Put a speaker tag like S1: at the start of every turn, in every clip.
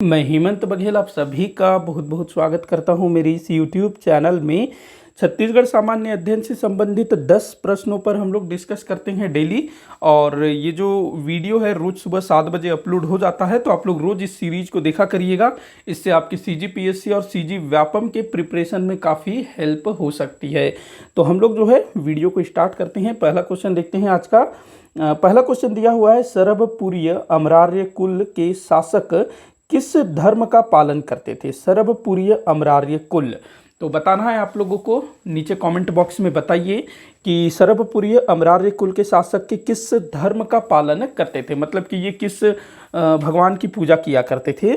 S1: मैं हेमंत बघेल आप सभी का बहुत बहुत स्वागत करता हूं मेरे इस यूट्यूब चैनल में। छत्तीसगढ़ सामान्य अध्ययन से संबंधित 10 प्रश्नों पर हम लोग डिस्कस करते हैं डेली। और ये जो वीडियो है रोज सुबह 7 बजे अपलोड हो जाता है, तो आप लोग रोज इस सीरीज को देखा करिएगा। इससे आपकी CGPSC और CG व्यापम के प्रिपरेशन में काफ़ी हेल्प हो सकती है। तो हम लोग जो है वीडियो को स्टार्ट करते हैं। पहला क्वेश्चन देखते हैं आज का। पहला क्वेश्चन दिया हुआ है, सरभपुरीय अमरार्य कुल के शासक किस धर्म का पालन करते थे? सरभपुरीय अमरार्य कुल, तो बताना है आप लोगों को। नीचे कमेंट बॉक्स में बताइए कि सरभपुरीय अमरार्य कुल के शासक के किस धर्म का पालन करते थे, मतलब कि ये किस भगवान की पूजा किया करते थे।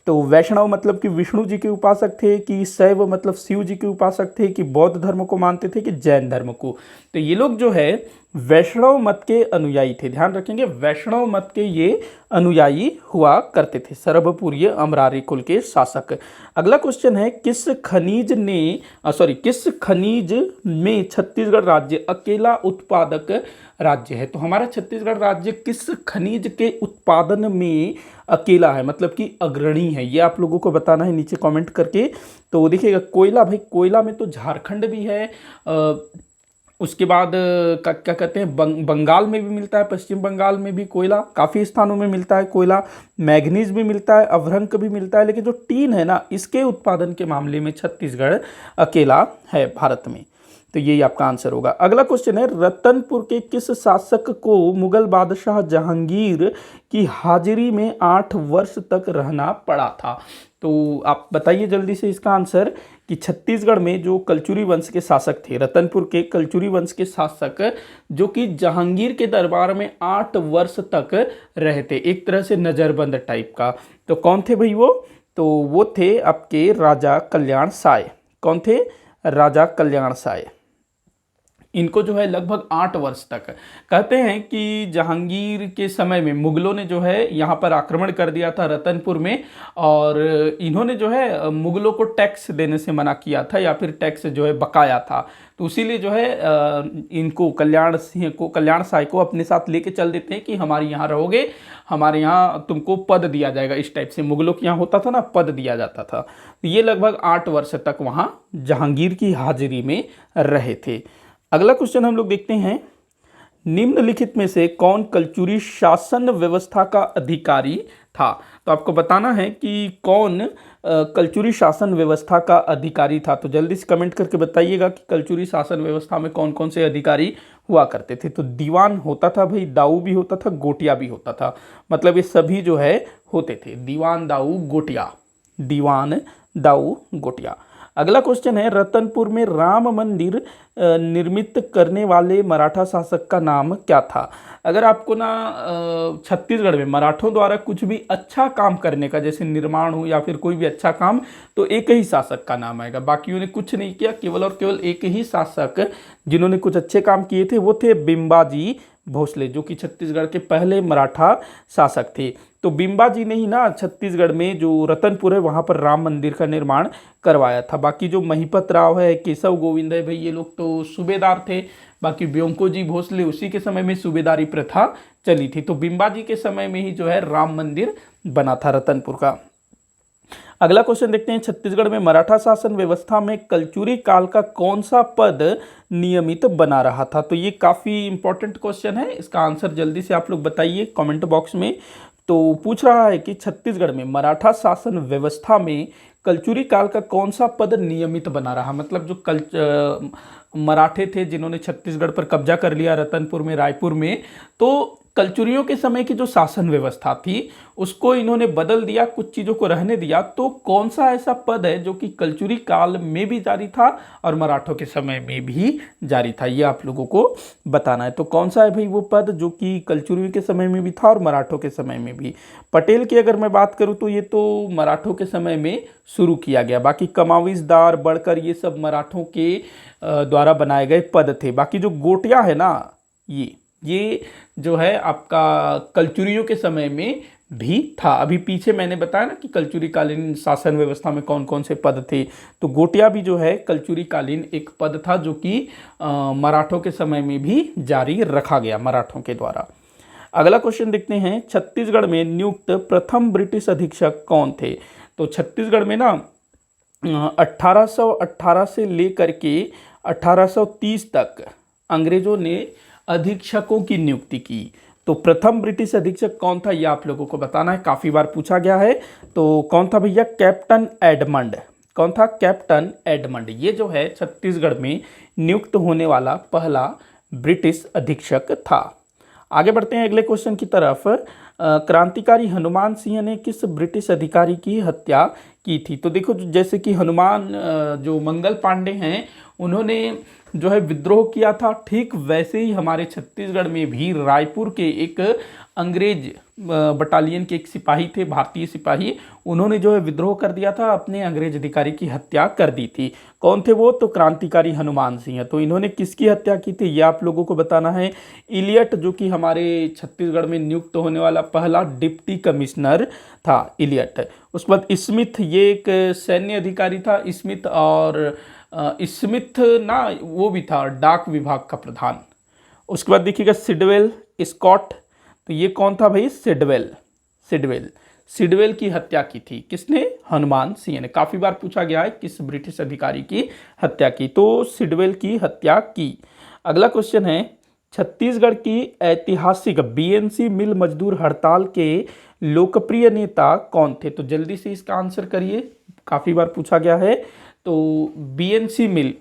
S1: तो वैष्णव मतलब कि विष्णु जी के उपासक थे, कि शैव मतलब शिव जी के उपासक थे, कि बौद्ध धर्म को मानते थे, कि जैन धर्म को। तो ये लोग जो है वैष्णव मत के अनुयायी थे। ध्यान रखेंगे, वैष्णव मत के ये अनुयायी हुआ करते थे, सरभपुरीय अमरार्य कुल के शासक। अगला क्वेश्चन है, किस खनिज में छत्तीसगढ़ राज्य अकेला उत्पादक राज्य है? तो हमारा छत्तीसगढ़ राज्य किस खनिज के उत्पादन में अकेला है, मतलब कि अग्रणी है? ये आप लोगों को बताना है नीचे कमेंट करके। तो देखिएगा, कोयला, भाई कोयला में तो झारखंड भी है, उसके बाद क्या कहते हैं, बंगाल में भी मिलता है, पश्चिम बंगाल में भी कोयला काफ़ी स्थानों में मिलता है कोयला। मैग्नीज भी मिलता है, अभ्रंक भी मिलता है, लेकिन जो टीन है ना, इसके उत्पादन के मामले में छत्तीसगढ़ अकेला है भारत में। तो यही आपका आंसर होगा। अगला क्वेश्चन है, रतनपुर के किस शासक को मुगल बादशाह जहांगीर की हाजिरी में 8 वर्ष तक रहना पड़ा था? तो आप बताइए जल्दी से इसका आंसर, कि छत्तीसगढ़ में जो कलचुरी वंश के शासक थे, रतनपुर के कलचुरी वंश के शासक, जो कि जहांगीर के दरबार में 8 वर्ष तक रहे थे, एक तरह से नजरबंद टाइप का। तो कौन थे भाई वो? तो वो थे आपके राजा कल्याण साय। कौन थे? राजा कल्याण साय। इनको जो है लगभग 8 वर्ष तक, कहते हैं कि जहांगीर के समय में मुगलों ने जो है यहाँ पर आक्रमण कर दिया था रतनपुर में, और इन्होंने जो है मुगलों को टैक्स देने से मना किया था, या फिर टैक्स जो है बकाया था। तो इसीलिए जो है इनको कल्याण साय को अपने साथ लेके चल देते हैं कि हमारे यहाँ रहोगे, हमारे यहाँ तुमको पद दिया जाएगा। इस टाइप से मुगलों के यहाँ होता था ना, पद दिया जाता था। तो ये लगभग 8 वर्ष तक वहाँ जहांगीर की हाजिरी में रहे थे। अगला क्वेश्चन हम लोग देखते हैं, निम्नलिखित में से कौन कलचुरी शासन व्यवस्था का अधिकारी था? तो आपको बताना है कि कौन कलचुरी शासन व्यवस्था का अधिकारी था। तो जल्दी से कमेंट करके बताइएगा कि कलचुरी शासन व्यवस्था में कौन कौन से अधिकारी हुआ करते थे। तो दीवान होता था भाई, दाऊ भी होता था, गोटिया भी होता था, मतलब ये सभी जो है होते थे, दीवान, दाऊ, गोटिया। दीवान, दाऊ, गोटिया। अगला क्वेश्चन है, रतनपुर में राम मंदिर निर्मित करने वाले मराठा शासक का नाम क्या था? अगर आपको ना छत्तीसगढ़ में मराठों द्वारा कुछ भी अच्छा काम करने का, जैसे निर्माण हो या फिर कोई भी अच्छा काम, तो एक ही शासक का नाम आएगा। बाकियों ने कुछ नहीं किया, केवल और केवल एक ही शासक जिन्होंने कुछ अच्छे काम किए थे वो थे बिम्बाजी भोसले, जो कि छत्तीसगढ़ के पहले मराठा शासक थे। तो बिम्बा जी ने ही ना छत्तीसगढ़ में जो रतनपुर है वहाँ पर राम मंदिर का निर्माण करवाया था। बाकी जो महिपत राव है, केशव गोविंद है, भाई ये लोग तो सूबेदार थे। बाकी ब्योंको जी भोसले, उसी के समय में सूबेदारी प्रथा चली थी। तो बिम्बा जी के समय में ही जो है राम मंदिर बना था रतनपुर का। अगला क्वेश्चन देखते हैं, छत्तीसगढ़ में मराठा शासन व्यवस्था में कलचुरी काल का कौन सा पद नियमित बना रहा था? तो ये काफ़ी इंपॉर्टेंट क्वेश्चन है, इसका आंसर जल्दी से आप लोग बताइए कमेंट बॉक्स में। तो पूछ रहा है कि छत्तीसगढ़ में मराठा शासन व्यवस्था में कलचुरी काल का कौन सा पद नियमित बना रहा, मतलब जो मराठे थे जिन्होंने छत्तीसगढ़ पर कब्जा कर लिया रतनपुर में, रायपुर में, तो कलचुरियों के समय की जो शासन व्यवस्था थी उसको इन्होंने बदल दिया, कुछ चीज़ों को रहने दिया। तो कौन सा ऐसा पद है जो कि कलचुरी काल में भी जारी था और मराठों के समय में भी जारी था, ये आप लोगों को बताना है। तो कौन सा है भाई वो पद जो कि कलचुरियों के समय में भी था और मराठों के समय में भी? पटेल की अगर मैं बात करूँ तो ये तो मराठों के समय में शुरू किया गया। बाकी कमाविजदार, बड़कर, ये सब मराठों के द्वारा बनाए गए पद थे। बाकी जो गोटिया है ना, ये जो है आपका कलचुरियों के समय में भी था। अभी पीछे मैंने बताया ना कि कलचुरी कालीन शासन व्यवस्था में कौन कौन से पद थे, तो गोटिया भी जो है कलचुरी कालीन एक पद था जो कि मराठों के समय में भी जारी रखा गया मराठों के द्वारा। अगला क्वेश्चन देखते हैं, छत्तीसगढ़ में नियुक्त प्रथम ब्रिटिश अधीक्षक कौन थे? तो छत्तीसगढ़ में ना 1818 से लेकर के 1830 तक अंग्रेजों ने अधीक्षकों की नियुक्ति की। तो प्रथम ब्रिटिश अधीक्षक कौन था, यह आप लोगों को बताना है, काफ़ी बार पूछा गया है। तो कौन था भैया? Captain Edmund. कौन था? Captain Edmund. ये जो है छत्तीसगढ़ में नियुक्त होने वाला पहला ब्रिटिश अधीक्षक था। आगे बढ़ते हैं अगले क्वेश्चन की तरफ। क्रांतिकारी हनुमान सिंह ने किस ब्रिटिश अधिकारी की हत्या की थी? तो देखो, जैसे कि हनुमान जो मंगल पांडे हैं, उन्होंने जो है विद्रोह किया था, ठीक वैसे ही हमारे छत्तीसगढ़ में भी रायपुर के एक अंग्रेज बटालियन के एक सिपाही थे, भारतीय सिपाही, उन्होंने जो है विद्रोह कर दिया था, अपने अंग्रेज अधिकारी की हत्या कर दी थी। कौन थे वो? तो क्रांतिकारी हनुमान सिंह। तो इन्होंने किसकी हत्या की थी, ये आप लोगों को बताना है। इलियट, जो कि हमारे छत्तीसगढ़ में नियुक्त होने वाला पहला डिप्टी कमिश्नर था, इलियट। उसके बाद स्मिथ, ये एक सैन्य अधिकारी था, स्मिथ। और स्मिथ ना वो भी था डाक विभाग का प्रधान। उसके बाद देखिएगा सिडवेल स्कॉट। तो ये कौन था भाई? सिडवेल। सिडवेल सिडवेल की हत्या की थी किसने? हनुमान सिंह ने। काफी बार पूछा गया है किस ब्रिटिश अधिकारी की हत्या की, तो सिडवेल की हत्या की। अगला क्वेश्चन है, छत्तीसगढ़ की ऐतिहासिक बीएनसी मिल मजदूर हड़ताल के लोकप्रिय नेता कौन थे? तो जल्दी से इसका आंसर करिए, काफी बार पूछा गया है। तो बीएनसी मिल,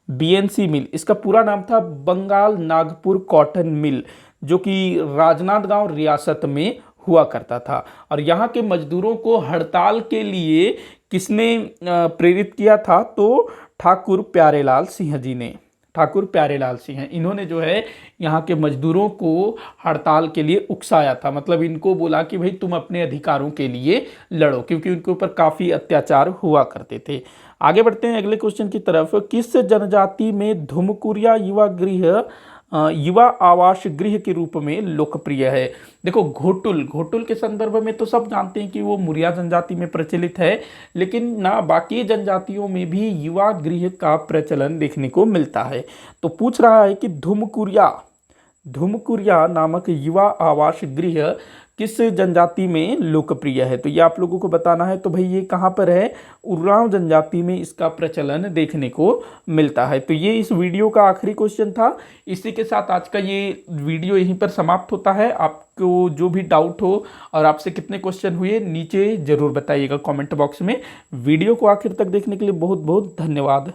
S1: बीएनसी मिल, इसका पूरा नाम था बंगाल नागपुर कॉटन मिल, जो कि राजनांदगांव रियासत में हुआ करता था। और यहाँ के मजदूरों को हड़ताल के लिए किसने प्रेरित किया था? तो ठाकुर प्यारेलाल सिंह जी ने। ठाकुर प्यारेलाल सिंह, इन्होंने जो है यहाँ के मजदूरों को हड़ताल के लिए उकसाया था। मतलब इनको बोला कि भाई तुम अपने अधिकारों के लिए लड़ो, क्योंकि उनके ऊपर काफ़ी अत्याचार हुआ करते थे। आगे बढ़ते हैं अगले क्वेश्चन की तरफ। किस जनजाति में धुमकुरिया युवा आवास गृह के रूप में लोकप्रिय है? देखो, घोटुल के संदर्भ में तो सब जानते हैं कि वो मुरिया जनजाति में प्रचलित है, लेकिन ना बाकी जनजातियों में भी युवा गृह का प्रचलन देखने को मिलता है। तो पूछ रहा है कि धुमकुरिया नामक युवा आवास गृह किस जनजाति में लोकप्रिय है? तो ये आप लोगों को बताना है। तो भाई ये कहाँ पर है? उरांव जनजाति में इसका प्रचलन देखने को मिलता है। तो ये इस वीडियो का आखिरी क्वेश्चन था। इसी के साथ आज का ये वीडियो यहीं पर समाप्त होता है। आपको जो भी डाउट हो और आपसे कितने क्वेश्चन हुए नीचे ज़रूर बताइएगा कॉमेंट बॉक्स में। वीडियो को आखिर तक देखने के लिए बहुत बहुत धन्यवाद।